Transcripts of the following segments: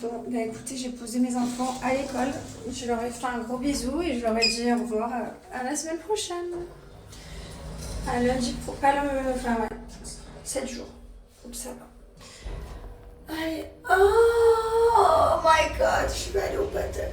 Bon, bah écoutez, j'ai posé mes enfants à l'école. Je leur ai fait un gros bisou et je leur ai dit au revoir à la semaine prochaine. À lundi pro. Pas le. Enfin, ouais. 7 jours. Comme ça va. Allez. Oh my god, je vais aller au baptême.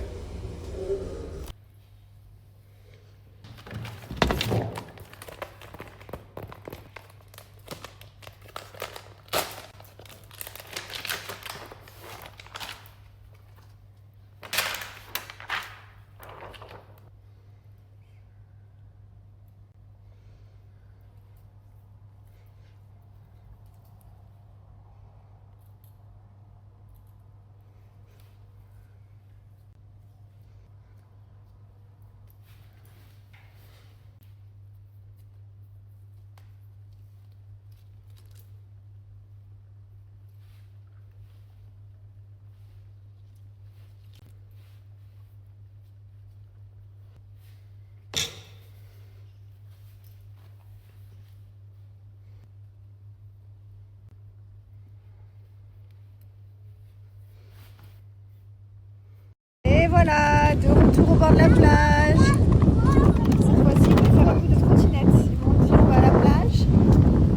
Et voilà, de retour au bord de la plage. Cette fois-ci, ils vont faire un peu de trottinette. Ils m'ont dit on va à la plage.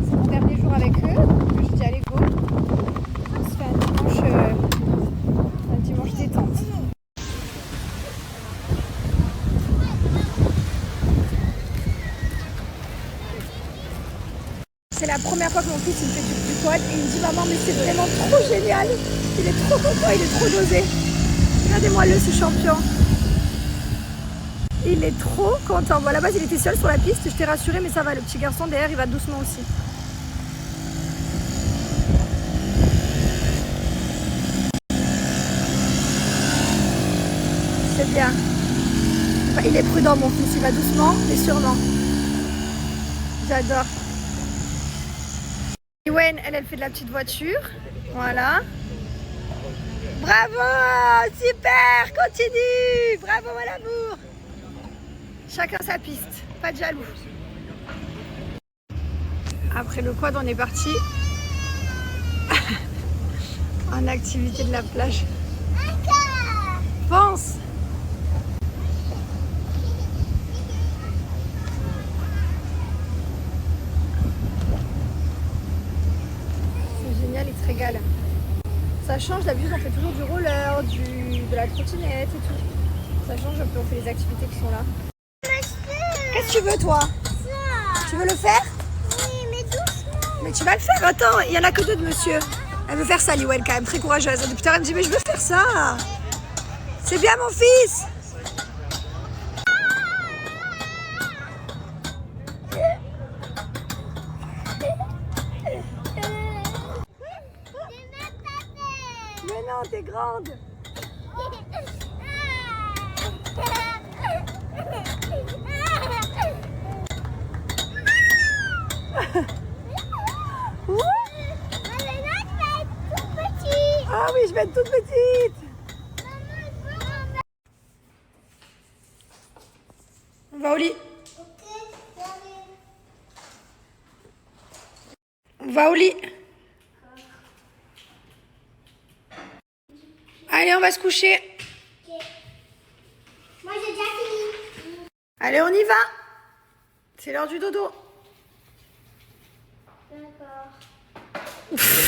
C'est mon dernier jour avec eux. Je dis allez go. On se fait un dimanche détente. C'est la première fois que mon fils il me fait du quad et il me dit maman mais c'est vraiment trop génial. Il est trop content, il est trop dosé. Regardez-moi le ce champion. Il est trop content. Bon, à la base, il était seul sur la piste. Je t'ai rassuré, mais ça va. Le petit garçon derrière, il va doucement aussi. C'est bien. Enfin, il est prudent, mon fils. Il va doucement, mais sûrement. J'adore. Ewen, elle fait de la petite voiture. Voilà. Bravo! Super! Continue! Bravo, mon amour! Chacun sa piste, pas de jaloux. Après le quad, on est parti en activité de la plage. Pense! C'est génial, il se régale. Ça change, d'habitude on fait toujours du roller, de la trottinette et tout. Ça change un peu, on fait les activités qui sont là. Qu'est-ce que tu veux toi? Tu veux le faire? Oui, mais doucement. Mais tu vas le faire, attends, il n'y en a que deux de monsieur. Elle veut faire ça, Liwen, quand même, très courageuse. Depuis tout à l'heure, elle me dit, mais je veux faire ça. C'est bien, mon fils. Mais non, t'es grande. Ah oui, je vais être toute petite. On va au lit. On va au lit. Allez, on va se coucher. Moi, j'ai déjà fini. Allez, on y va. C'est l'heure du dodo. D'accord.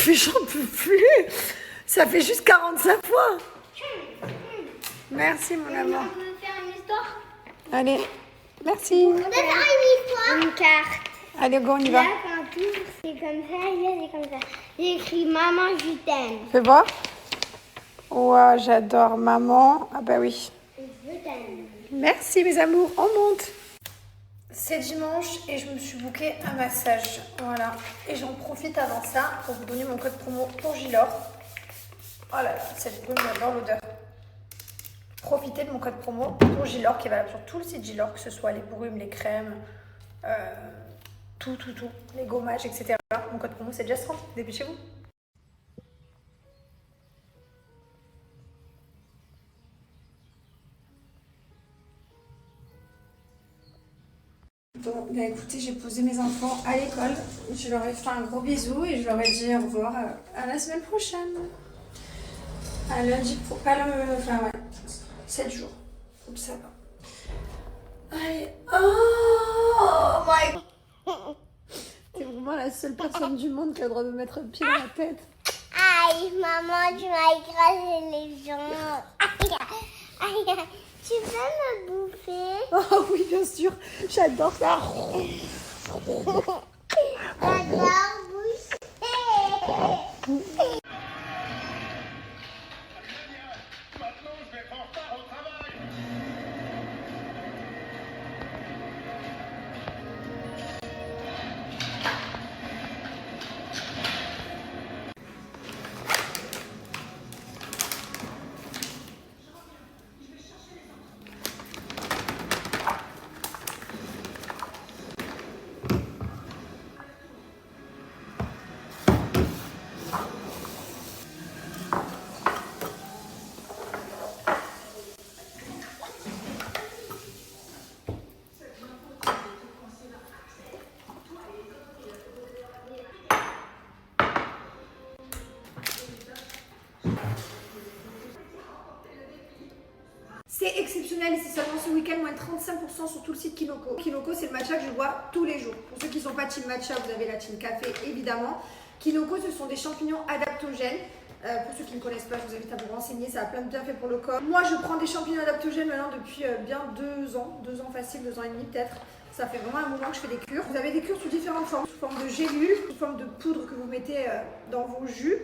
J'en peux plus. Ça fait juste 45 fois. Merci, mon amour. On peut faire une histoire? Allez, merci. On peut faire une histoire. Une carte. Allez, go, on y va. Là, quand tout, c'est comme ça, là, c'est comme ça. J'ai écrit maman, je t'aime. Fais voir. Ouah, j'adore maman. Ah bah oui. Je t'aime. Merci, mes amours. On monte. C'est dimanche et je me suis booké un massage. Voilà. Et j'en profite avant ça pour vous donner mon code promo pour Gilor. Oh là là, cette brume, j'adore l'odeur. Profitez de mon code promo pour Gilor qui est valable sur tout le site Gilor, que ce soit les brumes, les crèmes, tout, les gommages, etc. Mon code promo c'est Just 30. Dépêchez-vous. Bon, bah écoutez, j'ai posé mes enfants à l'école. Je leur ai fait un gros bisou et je leur ai dit au revoir à la semaine prochaine. Lundi, pas le. Enfin, ouais. 7 jours. Comme ça va. Allez. Oh my god. T'es vraiment la seule personne du monde qui a le droit de mettre le pied dans la tête. Aïe, maman, tu m'as écrasé les jambes. Aïe, tu peux me bouffer? Oh oui, bien sûr. J'adore ça. J'adore bouffer. C'est exceptionnel et c'est seulement ce week-end, moins de 35% sur tout le site Kinoko. Kinoko, c'est le matcha que je bois tous les jours. Pour ceux qui ne sont pas team matcha, vous avez la team café, évidemment. Kinoko, ce sont des champignons adaptogènes. Pour ceux qui ne connaissent pas, je vous invite à vous renseigner, ça a plein de bienfaits pour le corps. Moi, je prends des champignons adaptogènes maintenant depuis bien 2 ans. 2 ans facile, 2 ans et demi peut-être. Ça fait vraiment un moment que je fais des cures. Vous avez des cures sous différentes formes, sous forme de gélules, sous forme de poudre que vous mettez dans vos jus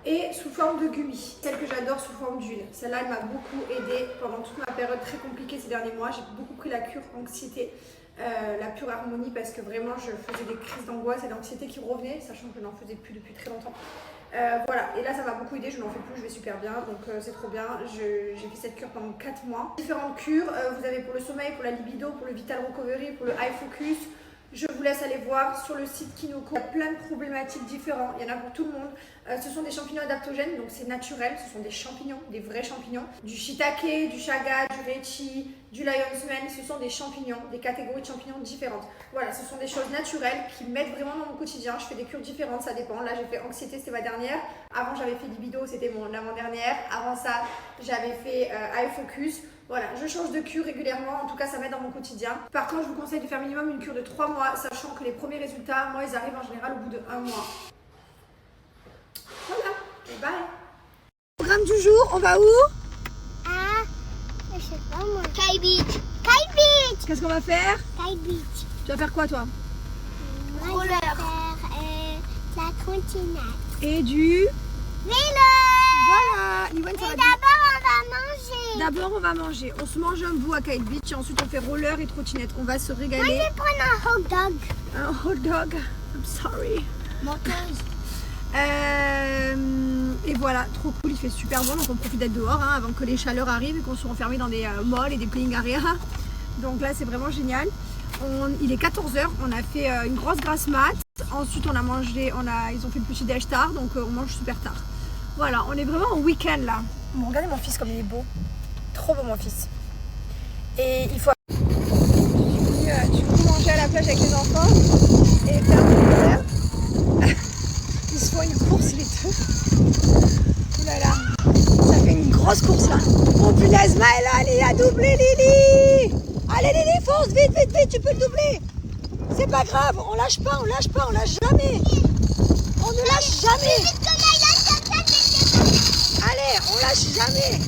et sous forme de gummies. Celle que j'adore sous forme d'huile. Celle-là, elle m'a beaucoup aidée pendant toute ma période très compliquée ces derniers mois. J'ai beaucoup pris la cure anxiété, la pure harmonie parce que vraiment je faisais des crises d'angoisse et d'anxiété qui revenaient, sachant que je n'en faisais plus depuis très longtemps. Voilà, et là ça m'a beaucoup aidé, je n'en fais plus, je vais super bien, donc c'est trop bien. J'ai fait cette cure pendant 4 mois. Différentes cures, vous avez pour le sommeil, pour la libido, pour le vital recovery, pour le eye focus. Je vous laisse aller voir sur le site Kinoko. Il y a plein de problématiques différentes, il y en a pour tout le monde. Ce sont des champignons adaptogènes, donc c'est naturel, ce sont des champignons, des vrais champignons. Du shiitake, du chaga, du reishi, du lion's mane, ce sont des champignons, des catégories de champignons différentes. Voilà, ce sont des choses naturelles qui m'aident vraiment dans mon quotidien. Je fais des cures différentes, ça dépend. Là, j'ai fait anxiété, c'était ma dernière. Avant, j'avais fait libido, c'était l'avant-dernière. Avant ça, j'avais fait eye focus. Voilà, je change de cure régulièrement, en tout cas ça m'aide dans mon quotidien. Par contre, je vous conseille de faire minimum une cure de 3 mois, sachant que les premiers résultats, moi, ils arrivent en général au bout de 1 mois. Voilà, et bye. Programme du jour, on va où? Ah, je sais pas moi. Sky Beach. Sky Beach. Qu'est-ce qu'on va faire? Sky Beach. Tu vas faire quoi toi? Moi, je vais faire la trottinette. Et du... Vélo. Voilà, Liwan, ça va Et bien. d'abord, on va manger. D'abord, on va manger. On se mange un bout à Kite Beach et ensuite on fait roller et trottinette. On va se Moi, je régaler. vais prendre un hot dog. Un hot dog. I'm sorry. Menteuse. Et voilà, trop cool, il fait super bon, donc on profite d'être dehors avant que les chaleurs arrivent et qu'on soit enfermés dans des malls et des playing areas. Donc là, c'est vraiment génial. Il est 14 h, on a fait une grosse grasse mat. Ensuite, on a mangé, ils ont fait le petit déj tard, donc on mange super tard. Voilà, on est vraiment au week-end là. Bon, regardez mon fils comme il est beau. Trop beau mon fils. Et il faut... Tu peux manger à la plage avec les enfants et faire un peu de Ils se font une course les deux. Oh là là, ça fait une grosse course là. Oh punaise, Maëla, allez, à doubler Lily. Allez Lily, fonce, vite, vite, vite, tu peux le doubler. C'est pas grave, on lâche pas, on lâche pas, on lâche jamais. On ne lâche jamais. Allez, on lâche jamais.